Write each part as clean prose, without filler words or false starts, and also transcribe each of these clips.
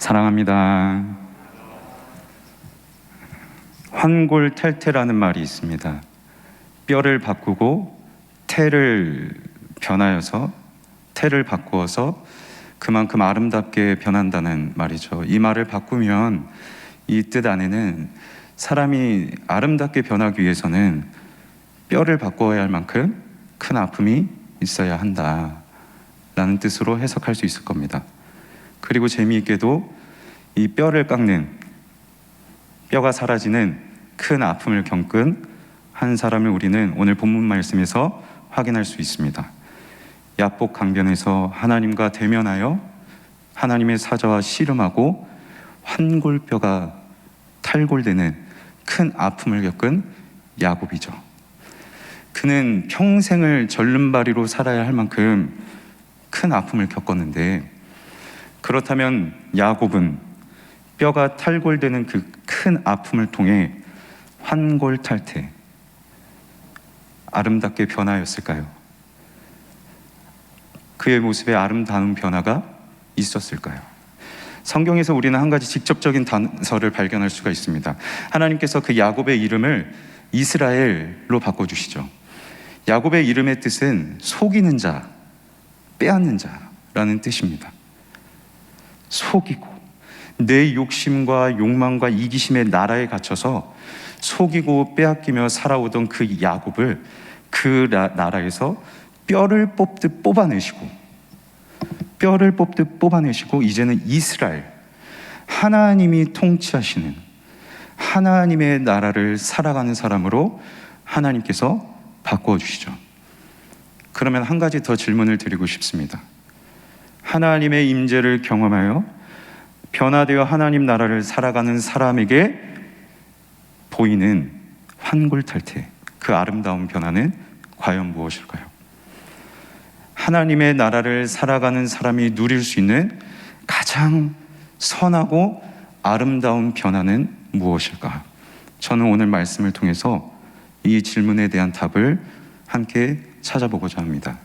사랑합니다. 환골탈태라는 말이 있습니다. 뼈를 바꾸고 태를 변하여서 태를 바꾸어서 그만큼 아름답게 변한다는 말이죠. 이 말을 바꾸면 이 뜻 안에는 사람이 아름답게 변하기 위해서는 뼈를 바꿔야 할 만큼 큰 아픔이 있어야 한다라는 뜻으로 해석할 수 있을 겁니다. 그리고 재미있게도 이 뼈를 깎는, 뼈가 사라지는 큰 아픔을 겪은 한 사람을 우리는 오늘 본문 말씀에서 확인할 수 있습니다. 야복 강변에서 하나님과 대면하여 하나님의 사자와 씨름하고 환골뼈가 탈골되는 큰 아픔을 겪은 야곱이죠. 그는 평생을 절름발이로 살아야 할 만큼 큰 아픔을 겪었는데, 그렇다면 야곱은 뼈가 탈골되는 그 큰 아픔을 통해 환골탈태, 아름답게 변하였을까요? 그의 모습에 아름다운 변화가 있었을까요? 성경에서 우리는 한 가지 직접적인 단서를 발견할 수가 있습니다. 하나님께서 그 야곱의 이름을 이스라엘로 바꿔주시죠. 야곱의 이름의 뜻은 속이는 자, 빼앗는 자라는 뜻입니다. 속이고 내 욕심과 욕망과 이기심의 나라에 갇혀서 속이고 빼앗기며 살아오던 그 야곱을 그 나라에서 뼈를 뽑듯 뽑아내시고 이제는 이스라엘, 하나님이 통치하시는 하나님의 나라를 살아가는 사람으로 하나님께서 바꿔주시죠. 그러면 한 가지 더 질문을 드리고 싶습니다. 하나님의 임재를 경험하여 변화되어 하나님 나라를 살아가는 사람에게 보이는 환골탈태, 그 아름다운 변화는 과연 무엇일까요? 하나님의 나라를 살아가는 사람이 누릴 수 있는 가장 선하고 아름다운 변화는 무엇일까? 저는 오늘 말씀을 통해서 이 질문에 대한 답을 함께 찾아보고자 합니다.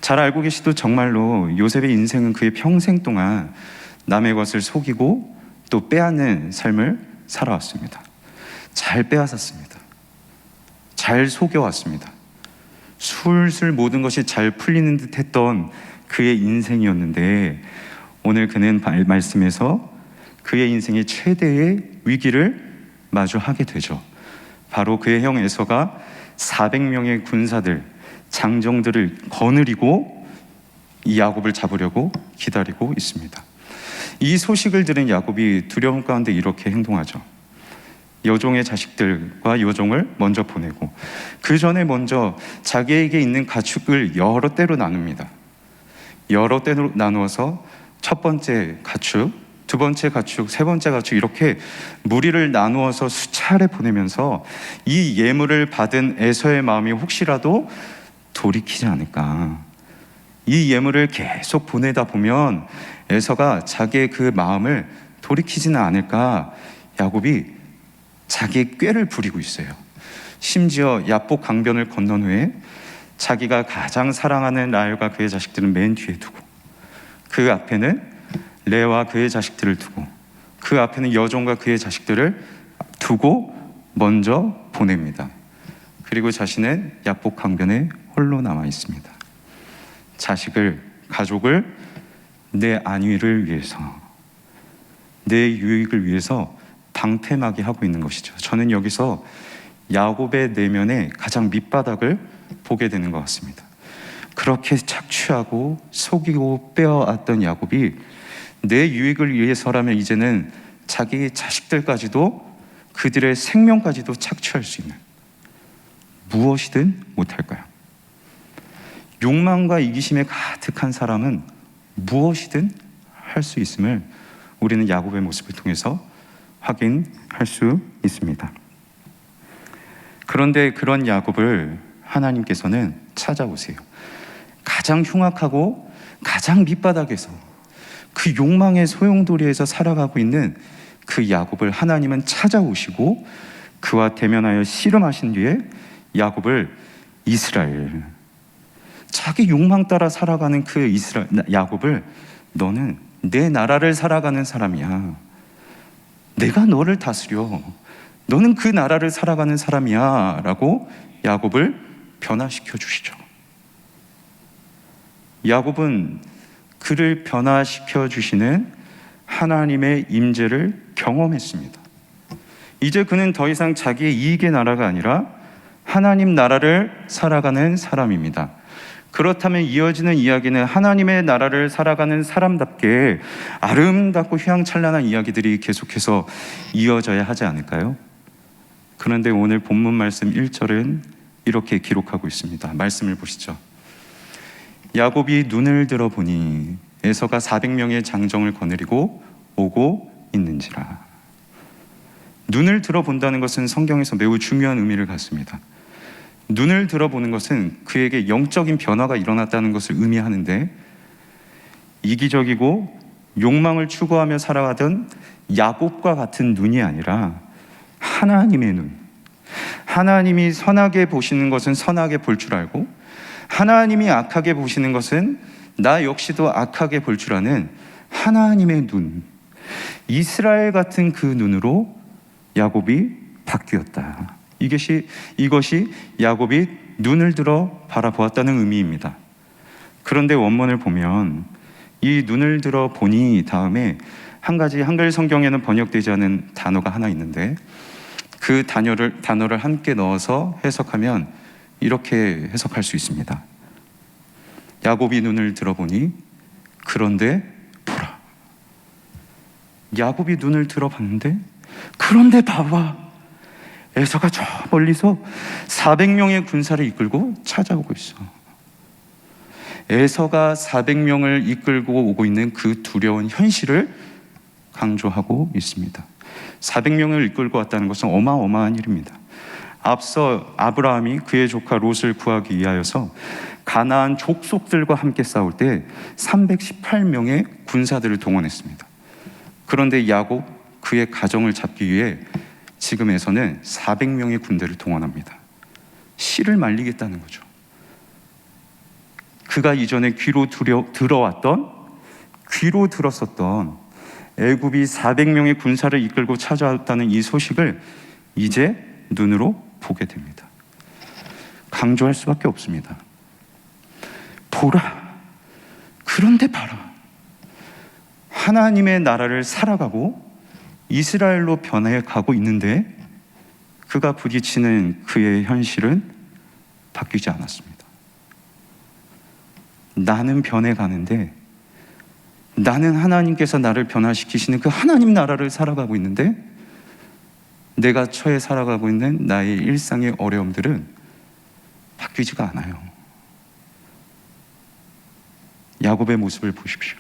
잘 알고 계시도 정말로 요셉의 인생은 그의 평생 동안 남의 것을 속이고 또 빼앗는 삶을 살아왔습니다. 잘 빼앗았습니다. 잘 속여왔습니다. 술술 모든 것이 잘 풀리는 듯 했던 그의 인생이었는데, 오늘 그는 말씀에서 그의 인생의 최대의 위기를 마주하게 되죠. 바로 그의 형 에서가 400명의 군사들, 장정들을 거느리고 이 야곱을 잡으려고 기다리고 있습니다. 이 소식을 들은 야곱이 두려움 가운데 이렇게 행동하죠. 여종의 자식들과 여종을 먼저 보내고 그 전에 먼저 자기에게 있는 가축을 여러 떼로 나눕니다. 여러 떼로 나누어서 첫 번째 가축, 두 번째 가축, 세 번째 가축, 이렇게 무리를 나누어서 수차례 보내면서 이 예물을 받은 에서의 마음이 혹시라도 돌이키지 않을까, 이 예물을 계속 보내다 보면 에서가 자기의 그 마음을 돌이키지는 않을까, 야곱이 자기의 꾀를 부리고 있어요. 심지어 야복 강변을 건넌 후에 자기가 가장 사랑하는 라헬과 그의 자식들은 맨 뒤에 두고, 그 앞에는 레아와 그의 자식들을 두고, 그 앞에는 여종과 그의 자식들을 두고 먼저 보냅니다. 그리고 자신은 야복 강변에 홀로 남아 있습니다. 자식을, 가족을 내 안위를 위해서, 내 유익을 위해서 방패막이 하고 있는 것이죠. 저는 여기서 야곱의 내면의 가장 밑바닥을 보게 되는 것 같습니다. 그렇게 착취하고 속이고 빼앗던 야곱이 내 유익을 위해서라면 이제는 자기 자식들까지도, 그들의 생명까지도 착취할 수 있는, 무엇이든 못할까요? 욕망과 이기심에 가득한 사람은 무엇이든 할 수 있음을 우리는 야곱의 모습을 통해서 확인할 수 있습니다. 그런데 그런 야곱을 하나님께서는 찾아오세요. 가장 흉악하고 가장 밑바닥에서, 그 욕망의 소용돌이에서 살아가고 있는 그 야곱을 하나님은 찾아오시고 그와 대면하여 씨름하신 뒤에 야곱을 이스라엘, 자기 욕망 따라 살아가는 그 야곱을 너는 내 나라를 살아가는 사람이야. 내가 너를 다스려. 너는 그 나라를 살아가는 사람이야 라고 야곱을 변화시켜 주시죠. 야곱은 그를 변화시켜 주시는 하나님의 임재를 경험했습니다. 이제 그는 더 이상 자기의 이익의 나라가 아니라 하나님 나라를 살아가는 사람입니다. 그렇다면 이어지는 이야기는 하나님의 나라를 살아가는 사람답게 아름답고 휘황찬란한 이야기들이 계속해서 이어져야 하지 않을까요? 그런데 오늘 본문 말씀 1절은 이렇게 기록하고 있습니다. 말씀을 보시죠. 야곱이 눈을 들어보니 에서가 400명의 장정을 거느리고 오고 있는지라. 눈을 들어본다는 것은 성경에서 매우 중요한 의미를 갖습니다. 눈을 들어보는 것은 그에게 영적인 변화가 일어났다는 것을 의미하는데, 이기적이고 욕망을 추구하며 살아가던 야곱과 같은 눈이 아니라 하나님의 눈, 하나님이 선하게 보시는 것은 선하게 볼 줄 알고 하나님이 악하게 보시는 것은 나 역시도 악하게 볼 줄 아는 하나님의 눈, 이스라엘 같은 그 눈으로 야곱이 바뀌었다. 이것이 야곱이 눈을 들어 바라보았다는 의미입니다. 그런데 원문을 보면 이 눈을 들어 보니 다음에 한 가지 한글 성경에는 번역되지 않은 단어가 하나 있는데, 그 단어를 함께 넣어서 해석하면 이렇게 해석할 수 있습니다. 야곱이 눈을 들어보니 그런데 보라. 야곱이 눈을 들어봤는데 그런데 봐봐. 에서가 저 멀리서 400명의 군사를 이끌고 찾아오고 있어. 에서가 400명을 이끌고 오고 있는 그 두려운 현실을 강조하고 있습니다. 400명을 이끌고 왔다는 것은 어마어마한 일입니다. 앞서 아브라함이 그의 조카 롯을 구하기 위하여서 가나안 족속들과 함께 싸울 때 318명의 군사들을 동원했습니다. 그런데 야곱, 그의 가정을 잡기 위해 지금에서는 400명의 군대를 동원합니다. 씨를 말리겠다는 거죠. 그가 이전에 귀로 들었었던 애굽이 400명의 군사를 이끌고 찾아왔다는 이 소식을 이제 눈으로 보게 됩니다. 강조할 수밖에 없습니다. 보라. 그런데 봐라. 하나님의 나라를 살아가고 이스라엘로 변해가고 있는데 그가 부딪히는 그의 현실은 바뀌지 않았습니다. 나는 변해가는데, 나는 하나님께서 나를 변화시키시는 그 하나님 나라를 살아가고 있는데, 내가 처해 살아가고 있는 나의 일상의 어려움들은 바뀌지가 않아요. 야곱의 모습을 보십시오.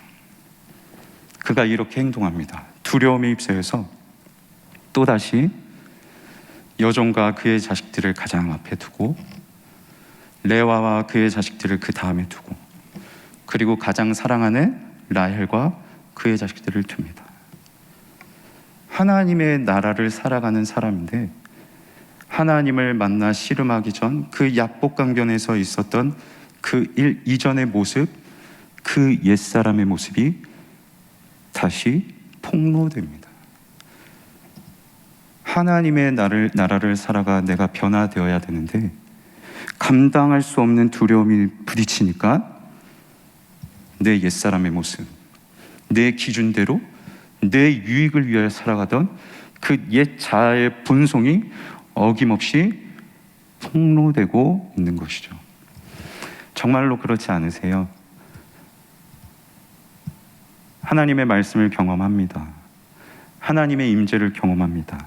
그가 이렇게 행동합니다. 두려움에 휩싸여서 또다시 여종과 그의 자식들을 가장 앞에 두고, 레와와 그의 자식들을 그 다음에 두고, 그리고 가장 사랑하는 라헬과 그의 자식들을 둡니다. 하나님의 나라를 살아가는 사람인데, 하나님을 만나 씨름하기 전 그 약복강변에서 있었던 그 이전의 모습, 그 옛사람의 모습이 다시 폭로됩니다. 하나님의 나라를 살아가 내가 변화되어야 되는데 감당할 수 없는 두려움이 부딪히니까 내 옛사람의 모습, 내 기준대로 내 유익을 위하여 살아가던 그 옛 자아의 본성이 어김없이 폭로되고 있는 것이죠. 정말로 그렇지 않으세요? 하나님의 말씀을 경험합니다. 하나님의 임재를 경험합니다.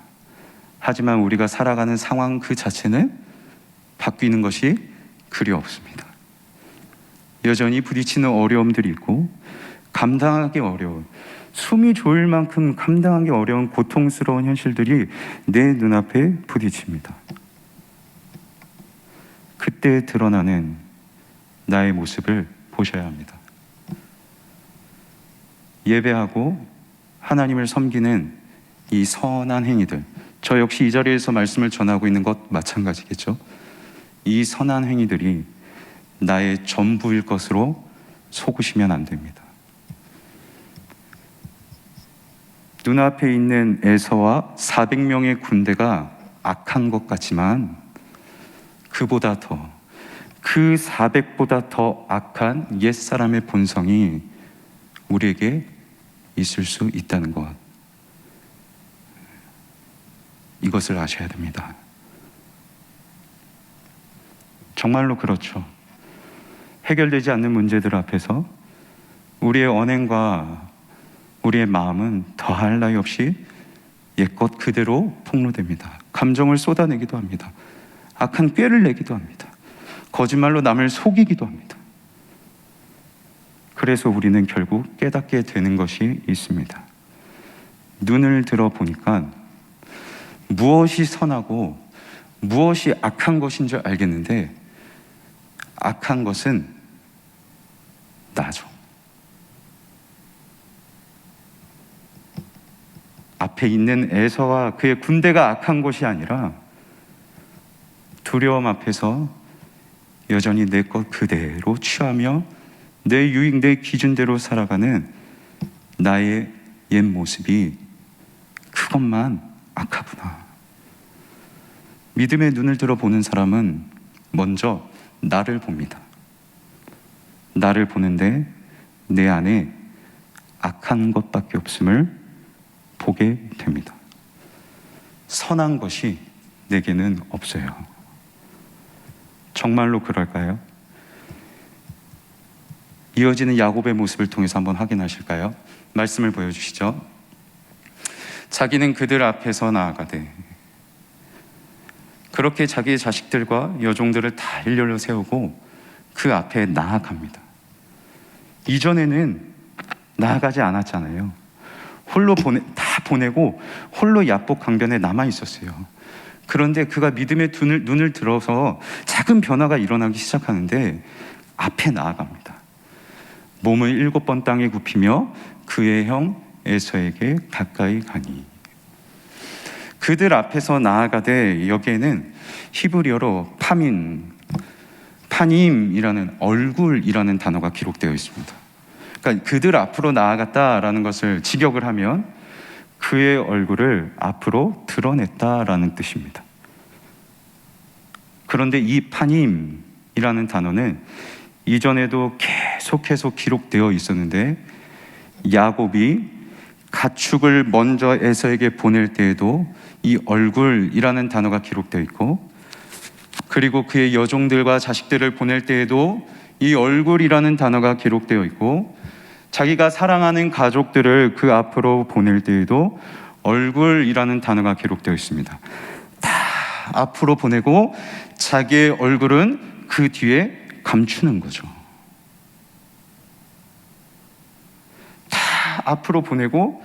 하지만 우리가 살아가는 상황 그 자체는 바뀌는 것이 그리 없습니다. 여전히 부딪히는 어려움들이 있고, 감당하기 어려운, 숨이 조일 만큼 감당하기 어려운 고통스러운 현실들이 내 눈앞에 부딪힙니다. 그때 드러나는 나의 모습을 보셔야 합니다. 예배하고 하나님을 섬기는 이 선한 행위들, 저 역시 이 자리에서 말씀을 전하고 있는 것 마찬가지겠죠. 이 선한 행위들이 나의 전부일 것으로 속으시면 안 됩니다. 눈앞에 있는 에서와 400명의 군대가 악한 것 같지만 그보다 더, 그 400보다 더 악한 옛사람의 본성이 우리에게 있을 수 있다는 것, 이것을 아셔야 됩니다. 정말로 그렇죠. 해결되지 않는 문제들 앞에서 우리의 언행과 우리의 마음은 더할 나위 없이 옛것 그대로 폭로됩니다. 감정을 쏟아내기도 합니다. 악한 꾀를 내기도 합니다. 거짓말로 남을 속이기도 합니다. 그래서 우리는 결국 깨닫게 되는 것이 있습니다. 눈을 들어 보니까 무엇이 선하고 무엇이 악한 것인 줄 알겠는데, 악한 것은 나죠. 앞에 있는 에서와 그의 군대가 악한 것이 아니라 두려움 앞에서 여전히 내 것 그대로 취하며 내 유익, 내 기준대로 살아가는 나의 옛 모습이, 그것만 악하구나. 믿음의 눈을 들어보는 사람은 먼저 나를 봅니다. 나를 보는데 내 안에 악한 것밖에 없음을 보게 됩니다. 선한 것이 내게는 없어요. 정말로 그럴까요? 이어지는 야곱의 모습을 통해서 한번 확인하실까요? 말씀을 보여주시죠. 자기는 그들 앞에서 나아가되, 그렇게 자기의 자식들과 여종들을 다 일렬로 세우고 그 앞에 나아갑니다. 이전에는 나아가지 않았잖아요. 다 보내고 홀로 야복 강변에 남아 있었어요. 그런데 그가 믿음의 눈을 들어서 작은 변화가 일어나기 시작하는데 앞에 나아갑니다. 몸을 7번 땅에 굽히며 그의 형 에서에게 가까이 가니. 그들 앞에서 나아가되, 여기에는 히브리어로 파님이라는 얼굴이라는 단어가 기록되어 있습니다. 그러니까 그들 앞으로 나아갔다라는 것을 직역을 하면 그의 얼굴을 앞으로 드러냈다라는 뜻입니다. 그런데 이 파님이라는 단어는 이전에도 계속해서 기록되어 있었는데, 야곱이 가축을 먼저 에서에게 보낼 때에도 이 얼굴이라는 단어가 기록되어 있고, 그리고 그의 여종들과 자식들을 보낼 때에도 이 얼굴이라는 단어가 기록되어 있고, 자기가 사랑하는 가족들을 그 앞으로 보낼 때에도 얼굴이라는 단어가 기록되어 있습니다. 다 앞으로 보내고 자기의 얼굴은 그 뒤에 감추는 거죠. 다 앞으로 보내고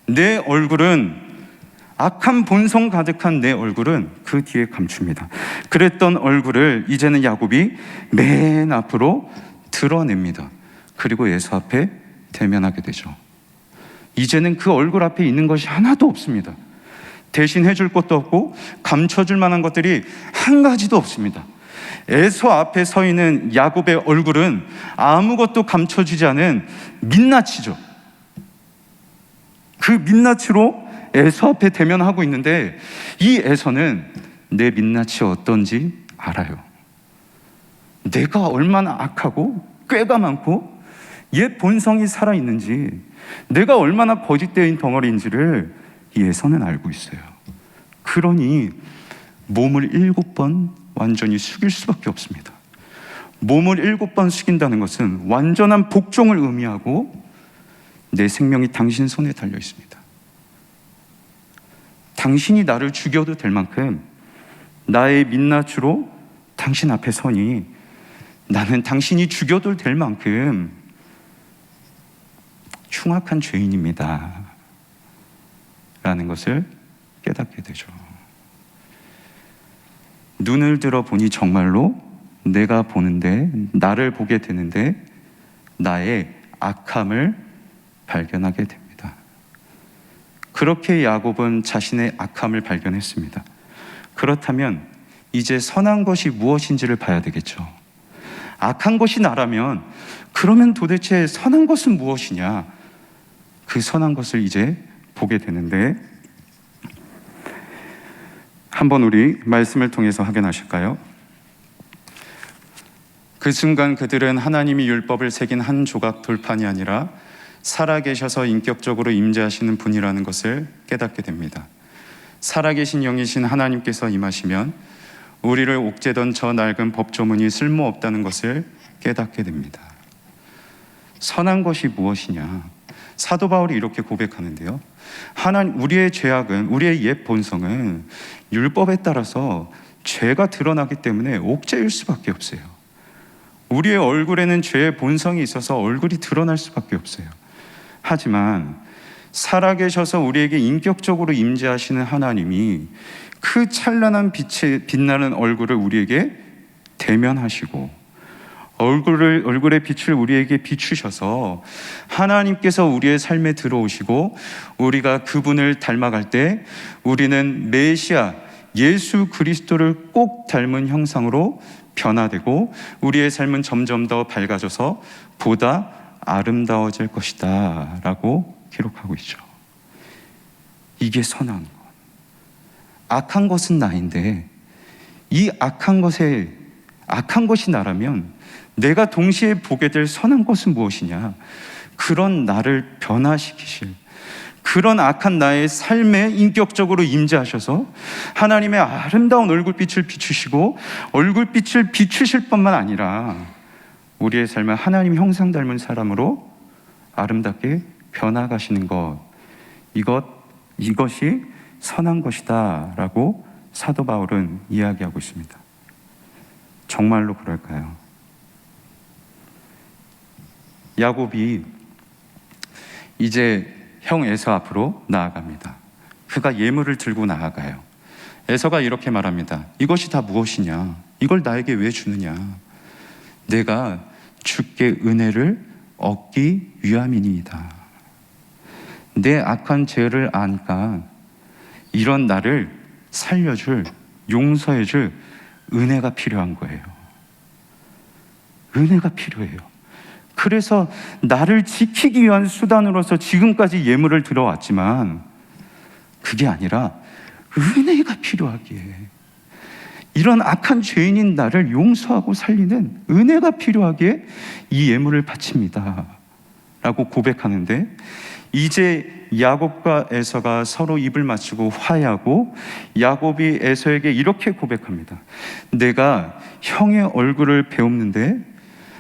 내 얼굴은, 악한 본성 가득한 내 얼굴은 그 뒤에 감춥니다. 그랬던 얼굴을 이제는 야곱이 맨 앞으로 드러냅니다. 그리고 예수 앞에 대면하게 되죠. 이제는 그 얼굴 앞에 있는 것이 하나도 없습니다. 대신 해줄 것도 없고 감춰줄 만한 것들이 한 가지도 없습니다. 에서 앞에 서 있는 야곱의 얼굴은 아무것도 감춰주지 않은 민낯이죠. 그 민낯으로 에서 앞에 대면하고 있는데, 이 에서는 내 민낯이 어떤지 알아요. 내가 얼마나 악하고 꾀가 많고 옛 본성이 살아있는지, 내가 얼마나 거짓된 덩어리인지를 이 에서는 알고 있어요. 그러니 몸을 7번 완전히 숙일 수밖에 없습니다. 몸을 7번 숙인다는 것은 완전한 복종을 의미하고, 내 생명이 당신 손에 달려 있습니다. 당신이 나를 죽여도 될 만큼 나의 민낯으로 당신 앞에 서니, 나는 당신이 죽여도 될 만큼 흉악한 죄인입니다 라는 것을 깨닫게 되죠. 눈을 들어 보니 정말로 내가 보는데, 나를 보게 되는데 나의 악함을 발견하게 됩니다. 그렇게 야곱은 자신의 악함을 발견했습니다. 그렇다면 이제 선한 것이 무엇인지를 봐야 되겠죠. 악한 것이 나라면 그러면 도대체 선한 것은 무엇이냐? 그 선한 것을 이제 보게 되는데, 한번 우리 말씀을 통해서 확인하실까요? 그 순간 그들은 하나님이 율법을 새긴 한 조각 돌판이 아니라 살아계셔서 인격적으로 임재하시는 분이라는 것을 깨닫게 됩니다. 살아계신 영이신 하나님께서 임하시면 우리를 옥죄던 저 낡은 법조문이 쓸모없다는 것을 깨닫게 됩니다. 선한 것이 무엇이냐? 사도 바울이 이렇게 고백하는데요. 우리의 죄악은, 우리의 옛 본성은 율법에 따라서 죄가 드러나기 때문에 옥죄일 수밖에 없어요. 우리의 얼굴에는 죄의 본성이 있어서 얼굴이 드러날 수밖에 없어요. 하지만 살아계셔서 우리에게 인격적으로 임재하시는 하나님이 그 찬란한 빛에 빛나는 얼굴을 우리에게 대면하시고 얼굴의 빛을 우리에게 비추셔서 하나님께서 우리의 삶에 들어오시고 우리가 그분을 닮아갈 때 우리는 메시아 예수 그리스도를 꼭 닮은 형상으로 변화되고 우리의 삶은 점점 더 밝아져서 보다 아름다워질 것이다 라고 기록하고 있죠. 이게 선한 것. 악한 것은 나인데 이 악한 것이 나라면 내가 동시에 보게 될 선한 것은 무엇이냐? 그런 나를 변화시키실, 그런 악한 나의 삶에 인격적으로 임재하셔서 하나님의 아름다운 얼굴빛을 비추시고 얼굴빛을 비추실 뿐만 아니라 우리의 삶을 하나님 형상 닮은 사람으로 아름답게 변화가시는 것, 이것이 선한 것이다 라고 사도 바울은 이야기하고 있습니다. 정말로 그럴까요? 야곱이 이제 형 에서 앞으로 나아갑니다. 그가 예물을 들고 나아가요. 에서가 이렇게 말합니다. 이것이 다 무엇이냐? 이걸 나에게 왜 주느냐? 내가 주께 은혜를 얻기 위함이니이다. 내 악한 죄를 아니까 이런 나를 살려줄, 용서해줄 은혜가 필요한 거예요. 은혜가 필요해요. 그래서 나를 지키기 위한 수단으로서 지금까지 예물을 들어왔지만 그게 아니라 은혜가 필요하기에 이런 악한 죄인인 나를 용서하고 살리는 은혜가 필요하기에 이 예물을 바칩니다 라고 고백하는데, 이제 야곱과 에서가 서로 입을 맞추고 화해하고 야곱이 에서에게 이렇게 고백합니다. 내가 형의 얼굴을 배웁는데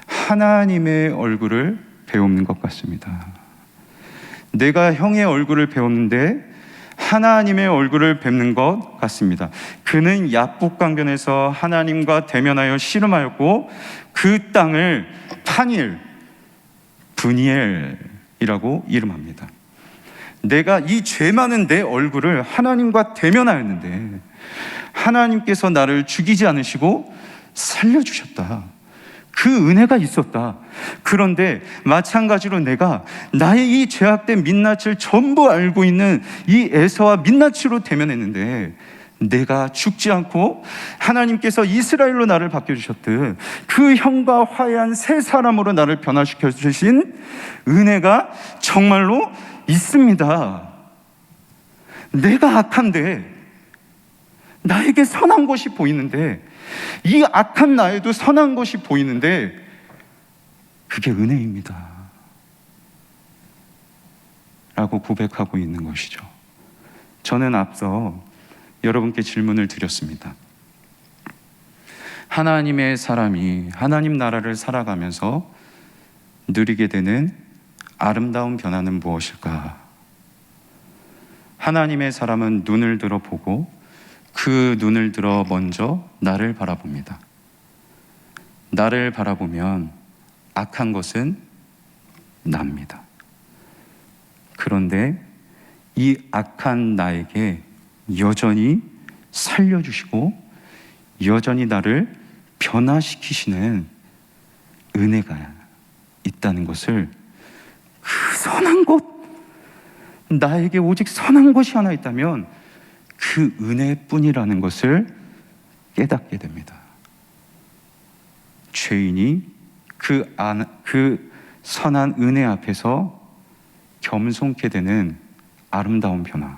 하나님의 얼굴을 배우는 것 같습니다. 내가 형의 얼굴을 배웠는데 하나님의 얼굴을 뵙는 것 같습니다. 그는 야복강변에서 하나님과 대면하여 씨름하였고 그 땅을 파니엘, 브니엘이라고 이름합니다. 내가 이 죄 많은 내 얼굴을 하나님과 대면하였는데 하나님께서 나를 죽이지 않으시고 살려주셨다. 그 은혜가 있었다. 그런데 마찬가지로 내가 나의 이 죄악된 민낯을 전부 알고 있는 이 에서와 민낯으로 대면했는데 내가 죽지 않고 하나님께서 이스라엘로 나를 바뀌어주셨듯 그 형과 화해한 새 사람으로 나를 변화시켜 주신 은혜가 정말로 있습니다. 내가 악한데 나에게 선한 것이 보이는데, 이 악한 나에도 선한 것이 보이는데 그게 은혜입니다 라고 고백하고 있는 것이죠. 저는 앞서 여러분께 질문을 드렸습니다. 하나님의 사람이 하나님 나라를 살아가면서 누리게 되는 아름다운 변화는 무엇일까? 하나님의 사람은 눈을 들어 보고 그 눈을 들어 먼저 나를 바라봅니다. 나를 바라보면 악한 것은 납니다. 그런데 이 악한 나에게 여전히 살려주시고 여전히 나를 변화시키시는 은혜가 있다는 것을, 그 선한 것, 나에게 오직 선한 것이 하나 있다면 그 은혜뿐이라는 것을 깨닫게 됩니다. 죄인이 그 선한 은혜 앞에서 겸손케 되는 아름다운 변화.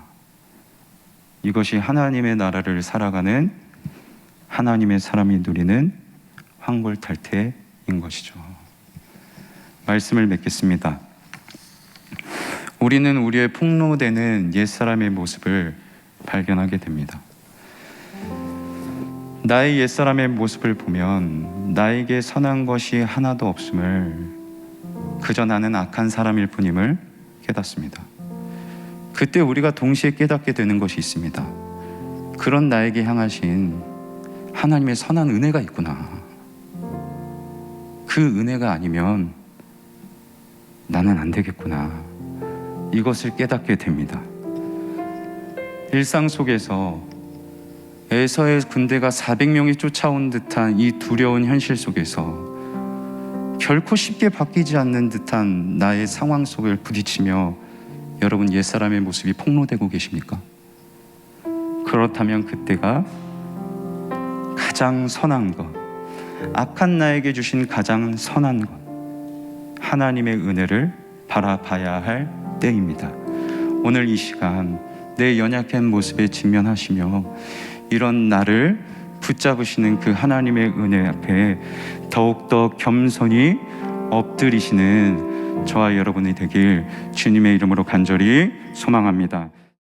이것이 하나님의 나라를 살아가는 하나님의 사람이 누리는 황골탈태인 것이죠. 말씀을 맺겠습니다. 우리는 우리의 폭로되는 옛사람의 모습을 발견하게 됩니다. 나의 옛사람의 모습을 보면 나에게 선한 것이 하나도 없음을, 그저 나는 악한 사람일 뿐임을 깨닫습니다. 그때 우리가 동시에 깨닫게 되는 것이 있습니다. 그런 나에게 향하신 하나님의 선한 은혜가 있구나. 그 은혜가 아니면 나는 안 되겠구나. 이것을 깨닫게 됩니다. 일상 속에서 에서의 군대가 400명이 쫓아온 듯한 이 두려운 현실 속에서 결코 쉽게 바뀌지 않는 듯한 나의 상황 속을 부딪히며 여러분 옛사람의 모습이 폭로되고 계십니까? 그렇다면 그때가 가장 선한 것, 악한 나에게 주신 가장 선한 것, 하나님의 은혜를 바라봐야 할 때입니다. 오늘 이 시간 내 연약한 모습에 직면하시며 이런 나를 붙잡으시는 그 하나님의 은혜 앞에 더욱더 겸손히 엎드리시는 저와 여러분이 되길 주님의 이름으로 간절히 소망합니다.